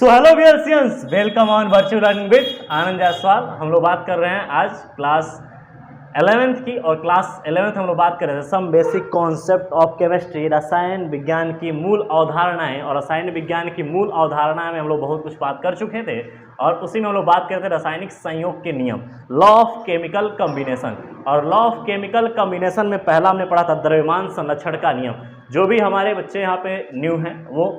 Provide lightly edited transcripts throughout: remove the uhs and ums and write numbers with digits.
सो hello वियर्सियंस, welcome on virtual learning with Anand Jaiswal. हम लोग बात कर रहे हैं आज क्लास 11th की, और क्लास 11th हम लोग बात कर रहे थे some basic concept of chemistry, रसायन विज्ञान की मूल अवधारणाएं। और रसायन विज्ञान की मूल अवधारणाएं में हम लोग बहुत कुछ बात कर चुके थे, और उसी में हम लोग बात करते थे रासायनिक संयोग के नियम, लॉ ऑफ केमिकल कॉम्बिनेशन। और लॉ ऑफ केमिकल कॉम्बिनेशन में पहला हमने पढ़ा था द्रव्यमान संरक्षण का नियम। जो भी हमारे बच्चे यहाँ पे न्यू हैं वो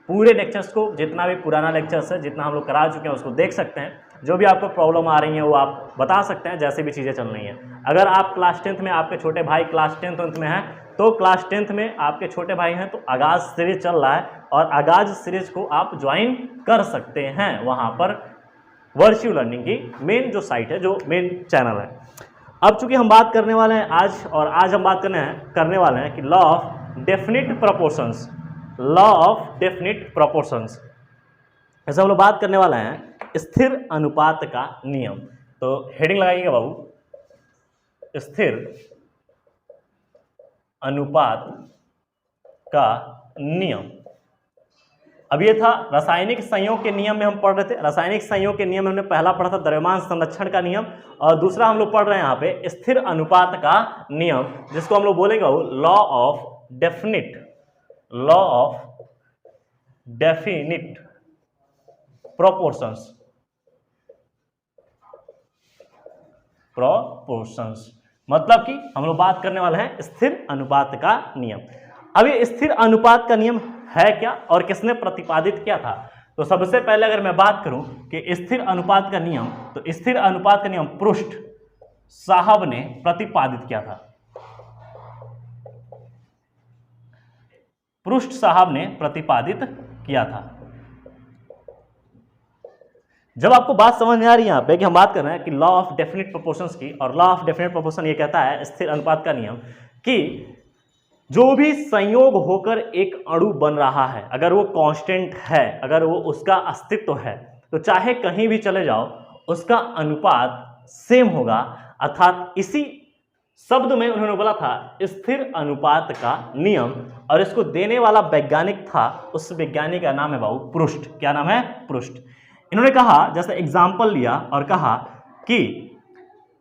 पूरे लेक्चर्स को, जितना भी पुराना लेक्चर्स है, जितना हम लोग करा चुके हैं, उसको देख सकते हैं। जो भी आपको प्रॉब्लम आ रही है वो आप बता सकते हैं, जैसे भी चीज़ें चल रही हैं। अगर आप क्लास 10th में, आपके छोटे भाई क्लास 10th में हैं, तो क्लास 10th में आपके छोटे भाई हैं तो आगाज़ सीरीज चल रहा है, और आगाज़ सीरीज को आप ज्वाइन कर सकते हैं वहाँ पर वर्चुअल लर्निंग की मेन जो साइट है, जो मेन चैनल है। अब चूंकि हम बात करने वाले हैं आज हम बात करने वाले हैं कि law of definite proportions, law of definite proportions. ऐसे हम लोग बात करने वाले हैं स्थिर अनुपात का नियम। तो हेडिंग लगाइएगा बाबू, स्थिर अनुपात का नियम। अब ये था रासायनिक संयोग के नियम में हम पढ़ रहे थे। रासायनिक संयोग के नियम में हमने पहला पढ़ा था द्रव्यमान संरक्षण का नियम, और दूसरा हम लोग पढ़ रहे हैं यहाँ पे स्थिर अनुपात का नियम, जिसको हम लोग बोलेंगे law of definite, law of definite proportions, मतलब कि हम लोग बात करने वाले हैं स्थिर अनुपात का नियम। अब ये स्थिर अनुपात का नियम है क्या और किसने प्रतिपादित किया था? तो सबसे पहले अगर मैं बात करूं कि स्थिर अनुपात का नियम, तो स्थिर अनुपात का नियम प्रुस्ट साहब ने प्रतिपादित किया था। प्रुस्ट साहब ने प्रतिपादित किया था। जब आपको बात समझ में आ रही है यहाँ पे कि हम बात कर रहे हैं कि लॉ ऑफ डेफिनिट प्रोपोर्शंस की, और लॉ ऑफ डेफिनिट प्रोपोर्शन ये कहता है, स्थिर अनुपात का नियम, कि जो भी संयोग होकर एक अणु बन रहा है, अगर वो कांस्टेंट है, अगर वो उसका अस्तित्व है, तो चाहे कहीं भी चले जाओ उसका अनुपात सेम होगा। अर्थात इसी शब्द में उन्होंने बोला था स्थिर अनुपात का नियम, और इसको देने वाला वैज्ञानिक था, उस वैज्ञानिक का नाम है बाबू प्रुस्ट। क्या नाम है? प्रुस्ट। इन्होंने कहा, जैसे एग्जाम्पल लिया और कहा कि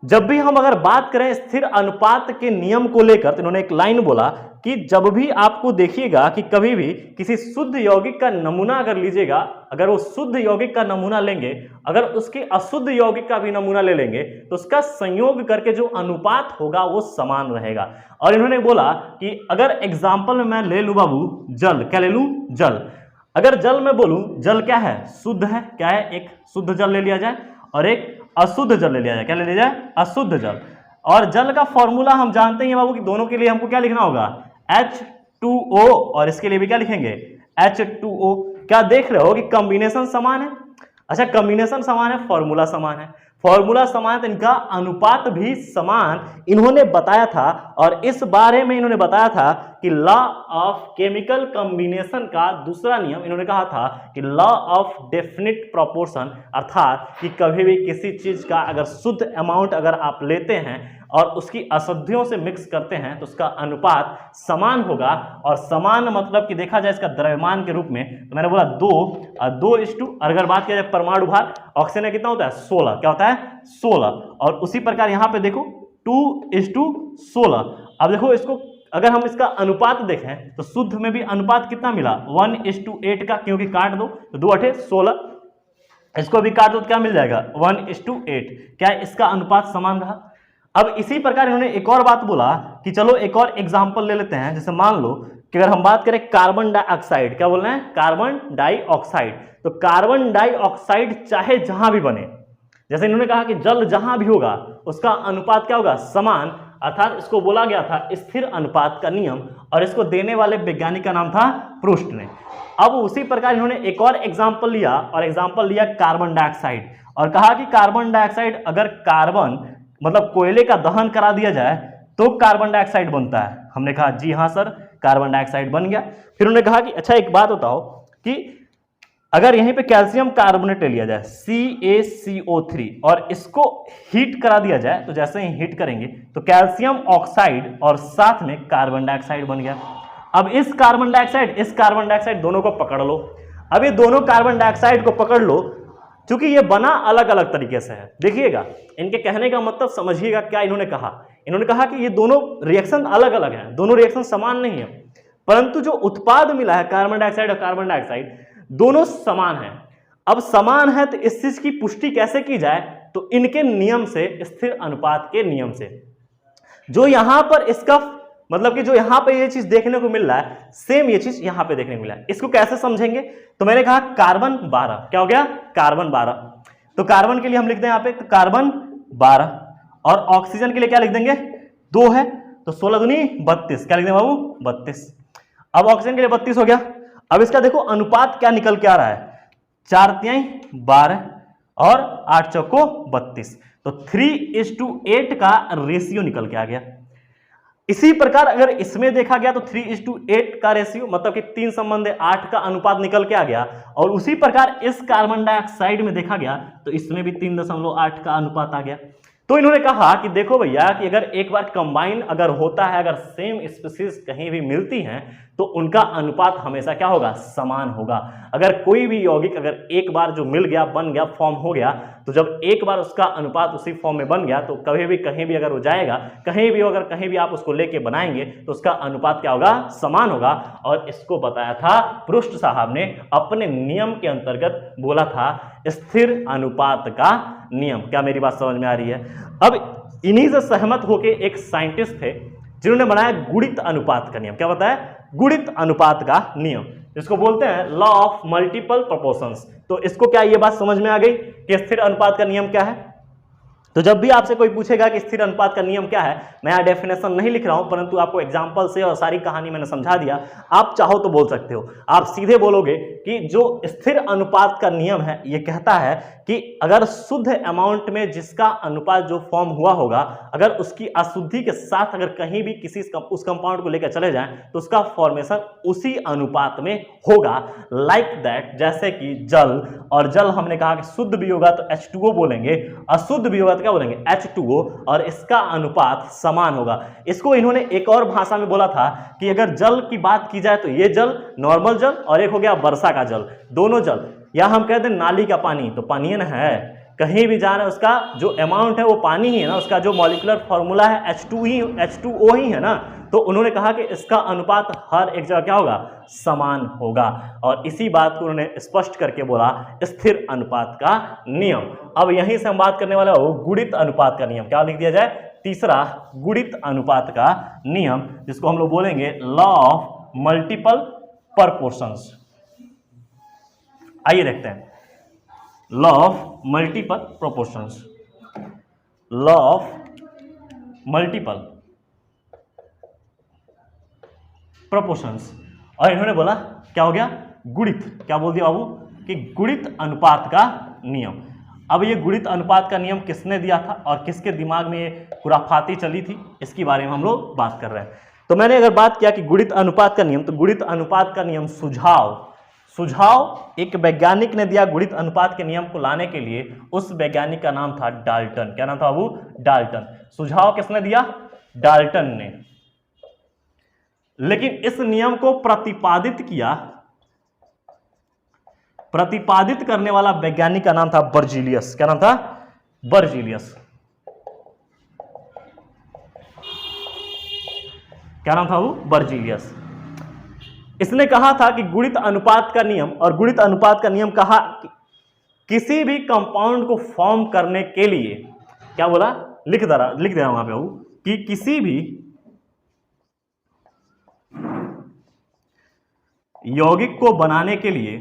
जब भी हम अगर बात करें स्थिर अनुपात के नियम को लेकर, तो इन्होंने एक लाइन बोला कि जब भी आपको देखिएगा कि कभी भी किसी शुद्ध यौगिक का नमूना अगर लीजिएगा, अगर वो शुद्ध यौगिक का नमूना लेंगे, अगर उसके अशुद्ध यौगिक का भी नमूना ले लेंगे, तो उसका संयोग करके जो अनुपात होगा वो समान रहेगा। और इन्होंने बोला कि अगर एग्जाम्पल में मैं ले लूं बाबू जल, क्या ले लूं? जल। अगर जल में बोलूं, जल क्या है? शुद्ध है। क्या है? एक शुद्ध जल ले लिया जाए और एक अशुद्ध जल ले लिया जाए। क्या ले लिया जाए? अशुद्ध जल। और जल का फॉर्मूला हम जानते हैं बाबू कि दोनों के लिए हमको क्या लिखना होगा? H2O, और इसके लिए भी क्या लिखेंगे? H2O। क्या देख रहे हो कि कॉम्बिनेशन समान है? अच्छा, कॉम्बिनेशन समान है, फॉर्मूला समान है। फॉर्मूला समान है तो इनका अनुपात भी समान इन्होंने बताया था। और इस बारे में इन्होंने बताया था कि लॉ ऑफ केमिकल कॉम्बिनेशन का दूसरा नियम, इन्होंने कहा था कि लॉ ऑफ डेफिनिट प्रोपोर्शन, अर्थात कि कभी भी किसी चीज का अगर शुद्ध अमाउंट अगर आप लेते हैं और उसकी अशुद्धियों से मिक्स करते हैं तो उसका अनुपात समान होगा। और समान मतलब कि देखा जाए इसका द्रव्यमान के रूप में, तो मैंने बोला 2:2। अगर बात किया जाए परमाणु भार, ऑक्सीजन में कितना होता है? 16। क्या होता है? 16। और उसी प्रकार यहां पे देखो 2:16। अब देखो इसको अगर हम इसका अनुपात देखें तो शुद्ध में भी अनुपात कितना मिला? 1:8 का, क्योंकि काट दो तो 2×8=16, इसको भी काट दो तो क्या मिल जाएगा? 1:8। क्या इसका अनुपात समान रहा? अब इसी प्रकार इन्होंने एक और बात बोला कि चलो एक और एग्जांपल ले लेते हैं। जैसे मान लो कि अगर हम बात करें कार्बन डाइऑक्साइड, क्या बोल रहे हैं? Carbon dioxide. तो कार्बन डाइऑक्साइड चाहे जहां भी बने, जैसे इन्होंने कहा कि जल जहां भी होगा उसका अनुपात क्या होगा? समान। अर्थात इसको बोला गया था स्थिर अनुपात का नियम, और इसको देने वाले वैज्ञानिक का नाम था प्रुस्ट ने। अब उसी प्रकार इन्होंने एक और एग्जांपल लिया, और एग्जांपल लिया कार्बन डाइऑक्साइड, और कहा कि कार्बन डाइऑक्साइड अगर कार्बन मतलब कोयले का दहन करा दिया जाए तो कार्बन डाइऑक्साइड बनता है। हमने कहा जी हाँ सर, कार्बन डाइऑक्साइड बन गया। फिर उन्होंने कहा कि अच्छा एक बात बताओ कि अगर यहीं पे कैल्शियम कार्बोनेट ले लिया जाए CaCO3 और इसको हीट करा दिया जाए, तो जैसे ही हीट करेंगे तो कैल्शियम ऑक्साइड और साथ में कार्बन डाइऑक्साइड बन गया। अब इस कार्बन डाइऑक्साइड दोनों को पकड़ लो। अब ये दोनों कार्बन डाइऑक्साइड को पकड़ लो, क्योंकि ये बना अलग अलग तरीके से है। देखिएगा, इनके कहने का मतलब समझिएगा क्या इन्होंने कहा। इन्होंने कहा कि ये दोनों रिएक्शन अलग अलग हैं, दोनों रिएक्शन समान नहीं है, परंतु जो उत्पाद मिला है कार्बन डाइऑक्साइड और कार्बन डाइऑक्साइड दोनों समान है। अब समान है तो इस चीज की पुष्टि कैसे की जाए, तो इनके नियम से, स्थिर अनुपात के नियम से। जो यहां पर इसका मतलब कि जो यहां पे ये चीज देखने को मिल रहा है, सेम ये चीज यहां पे देखने को मिला है। इसको कैसे समझेंगे, तो मैंने कहा कार्बन 12, क्या हो गया, कार्बन 12। तो कार्बन के लिए हम लिखते हैं यहां पे, तो कार्बन 12, और ऑक्सीजन के लिए क्या लिख देंगे, 2 है, तो 16 दूनी 32, क्या लिख देंगे बाबू, 32। अब ऑक्सीजन के लिए 32 हो गया। अब इसका देखो अनुपात क्या निकल के आ रहा है, 4 × 12 और 8 चौको 32, तो 3:8 का रेशियो निकल के आ गया। इसी प्रकार अगर इसमें देखा गया तो 3:8 का रेशियो, मतलब कि 3 संबंध 8 का अनुपात निकल के आ गया। और उसी प्रकार इस कार्बन डाइऑक्साइड में देखा गया तो इसमें भी 3.8 का अनुपात आ गया। तो इन्होंने कहा कि देखो भैया कि अगर एक बार कंबाइन अगर होता है, अगर सेम स्पीशीज कहीं भी मिलती हैं तो उनका अनुपात हमेशा क्या होगा, समान होगा। अगर कोई भी यौगिक अगर एक बार जो मिल गया, बन गया, फॉर्म हो गया, तो जब एक बार उसका अनुपात उसी फॉर्म में बन गया तो कभी भी कहीं भी अगर वो जाएगा, कहीं भी अगर कहीं भी आप उसको लेके बनाएंगे तो उसका अनुपात क्या होगा, समान होगा। और इसको बताया था पृष्ठ साहब ने अपने नियम के अंतर्गत, बोला था स्थिर अनुपात का नियम। क्या मेरी बात समझ में आ रही है। अब इन्हीं से सहमत होके एक साइंटिस्ट थे जिन्होंने बनाया गुणित अनुपात का नियम। क्या बताया, गुणित अनुपात का नियम, जिसको बोलते हैं लॉ ऑफ मल्टीपल प्रोपोर्शंस। तो इसको क्या ये बात समझ में आ गई कि स्थिर अनुपात का नियम क्या है। तो जब भी आपसे कोई पूछेगा कि स्थिर अनुपात का नियम क्या है, मैं यहाँ डेफिनेशन नहीं लिख रहा हूं, परंतु आपको एग्जांपल से और सारी कहानी मैंने समझा दिया। आप चाहो तो बोल सकते हो, आप सीधे बोलोगे कि जो स्थिर अनुपात का नियम है ये कहता है कि अगर शुद्ध अमाउंट में जिसका अनुपात जो फॉर्म हुआ होगा, अगर उसकी अशुद्धि के साथ अगर कहीं भी किसी उस कंपाउंड को लेकर चले जाएं तो उसका फॉर्मेशन उसी अनुपात में होगा। लाइक दैट, जैसे कि जल, और जल हमने कहा कि शुद्ध भी होगा तो H2O बोलेंगे, अशुद्ध भी होगा तो क्या बोलेंगे, H2O, और इसका अनुपात समान होगा। इसको इन्होंने एक और भाषा में बोला था कि अगर जल की बात की जाए तो ये जल नॉर्मल जल, और एक हो गया वर्षा का जल, दोनों जल, या हम कहते हैं नाली का पानी, तो पानी न है, कहीं भी जाना उसका जो अमाउंट है वो पानी ही है ना, उसका जो मॉलिक्यूलर फॉर्मूला है H2O ही है ना। तो उन्होंने कहा कि इसका अनुपात हर एक जगह क्या होगा, समान होगा। और इसी बात को उन्होंने स्पष्ट करके बोला स्थिर अनुपात का नियम। अब यहीं से हम बात करने वाला हो गुणित अनुपात का नियम। क्या लिख दिया जाए, तीसरा गुणित अनुपात का नियम, जिसको हम लोग बोलेंगे लॉ ऑफ मल्टीपल प्रोपोर्शंस। आइए देखते हैं law of multiple proportions. Law of multiple proportions, और इन्होंने बोला क्या हो गया, गुणित, क्या बोल दिया बाबू, कि गुणित अनुपात का नियम। अब ये गुणित अनुपात का नियम किसने दिया था और किसके दिमाग में ये खुराफाती चली थी, इसके बारे में हम लोग बात कर रहे हैं। तो मैंने अगर बात किया कि गुणित अनुपात का नियम, तो गुणित अनुपात का नियम सुझाव एक वैज्ञानिक ने दिया गुणित अनुपात के नियम को लाने के लिए। उस वैज्ञानिक का नाम था डाल्टन। क्या नाम था बाबू, डाल्टन। सुझाव किसने दिया, डाल्टन ने। लेकिन इस नियम को प्रतिपादित किया, प्रतिपादित करने वाला वैज्ञानिक का नाम था बर्जीलियस। क्या नाम था, बर्जीलियस। क्या नाम था वो, बर्जीलियस। इसने कहा था कि गुणित अनुपात का नियम, और गुणित अनुपात का नियम कहा कि किसी भी कंपाउंड को फॉर्म करने के लिए, क्या बोला, लिख दे रहा हूं वहां पे वो, कि किसी भी यौगिक को बनाने के लिए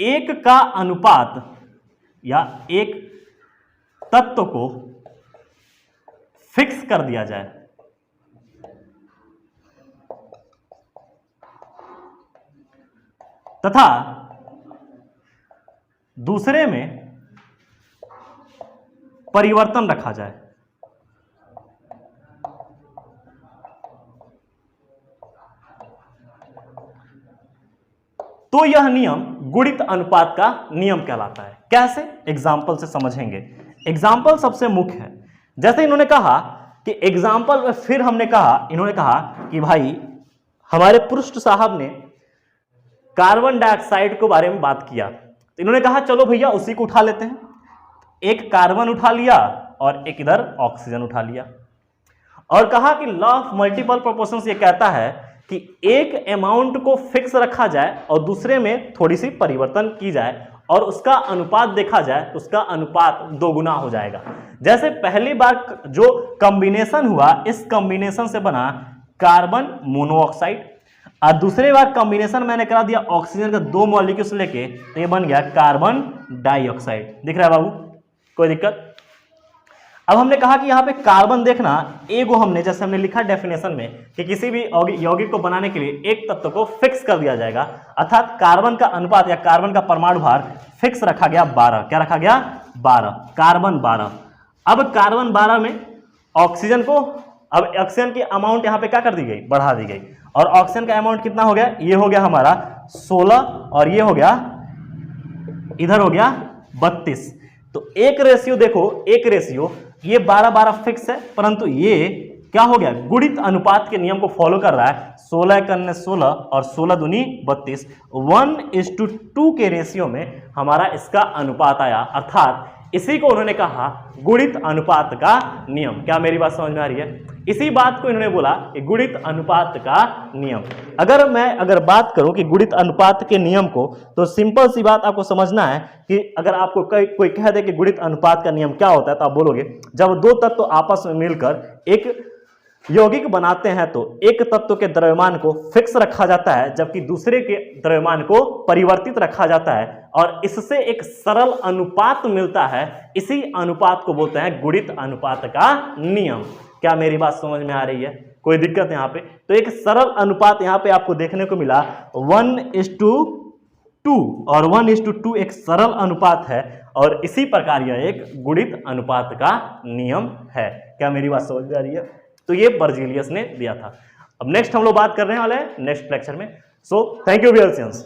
एक का अनुपात या एक तत्व को फिक्स कर दिया जाए, तथा दूसरे में परिवर्तन रखा जाए, तो यह नियम गुणित अनुपात का नियम कहलाता है। कैसे, एग्जाम्पल से समझेंगे। एग्जाम्पल सबसे मुख्य है। जैसे इन्होंने कहा कि एग्जाम्पल में फिर हमने कहा, इन्होंने कहा कि भाई हमारे पृष्ठ साहब ने कार्बन डाइऑक्साइड के बारे में बात किया, तो इन्होंने कहा चलो भैया उसी को उठा लेते हैं। एक कार्बन उठा लिया और एक इधर ऑक्सीजन उठा लिया, और कहा कि लॉ ऑफ मल्टीपल प्रोपोर्शंस ये कहता है कि एक अमाउंट को फिक्स रखा जाए और दूसरे में थोड़ी सी परिवर्तन की जाए और उसका अनुपात देखा जाए तो उसका अनुपात 2 गुना हो जाएगा। जैसे पहली बार जो कॉम्बिनेशन हुआ, इस कॉम्बिनेशन से बना कार्बन मोनोऑक्साइड, और दूसरी बार कॉम्बिनेशन मैंने करा दिया ऑक्सीजन का 2 मॉलिक्यूल्स लेके, तो ये बन गया कार्बन डाइऑक्साइड। दिख रहा है बाबू, कोई दिक्कत? अब हमने कहा कि यहाँ पे कार्बन देखना, एगो हमने जैसे हमने लिखा डेफिनेशन में कि किसी भी यौगिक को बनाने के लिए एक तत्व को फिक्स कर दिया जाएगा, अर्थात कार्बन का अनुपात या कार्बन का परमाणु भार फिक्स रखा गया 12। क्या रखा गया? 12, कार्बन 12। अब कार्बन 12 में ऑक्सीजन को, अब ऑक्सीजन की अमाउंट यहाँ पे क्या कर दी गई? बढ़ा दी गई, और ऑक्सीजन का अमाउंट कितना हो गया? ये हो गया हमारा 16, और ये हो गया, इधर हो गया 32। तो एक रेशियो देखो, एक रेशियो, ये 12-12 फिक्स है, परंतु ये क्या हो गया? गुणित अनुपात के नियम को फॉलो कर रहा है। 16 कन्ने 16 और 16 दूनी 32, 1:2 के रेशियो में हमारा इसका अनुपात आया, अर्थात इसी को उन्होंने कहा गुणित अनुपात का नियम। क्या मेरी बात समझ में आ रही है? इसी बात को इन्होंने बोला कि गुणित अनुपात का नियम। अगर बात करूं कि गुणित अनुपात के नियम को, तो सिंपल सी बात आपको समझना है कि अगर आपको कोई कह दे कि गुणित अनुपात का नियम क्या होता है, तो आप बोलोगे जब 2 तत्व आपस में मिलकर एक यौगिक बनाते हैं तो एक तत्व के द्रव्यमान को फिक्स रखा जाता है, जबकि दूसरे के द्रव्यमान को परिवर्तित रखा जाता है, और इससे एक सरल अनुपात मिलता है। इसी अनुपात को बोलते हैं गुणित अनुपात का नियम। क्या मेरी बात समझ में आ रही है? कोई दिक्कत यहाँ पे? तो एक सरल अनुपात यहाँ पे आपको देखने को मिला 1:2, और 1:2 एक सरल अनुपात है, और इसी प्रकार यह एक गुणित अनुपात का नियम है। क्या मेरी बात समझ में आ रही है? तो ये बर्जीलियस ने दिया था। अब नेक्स्ट हम लोग बात करने वाले हैं नेक्स्ट लेक्चर में। So thank you wears.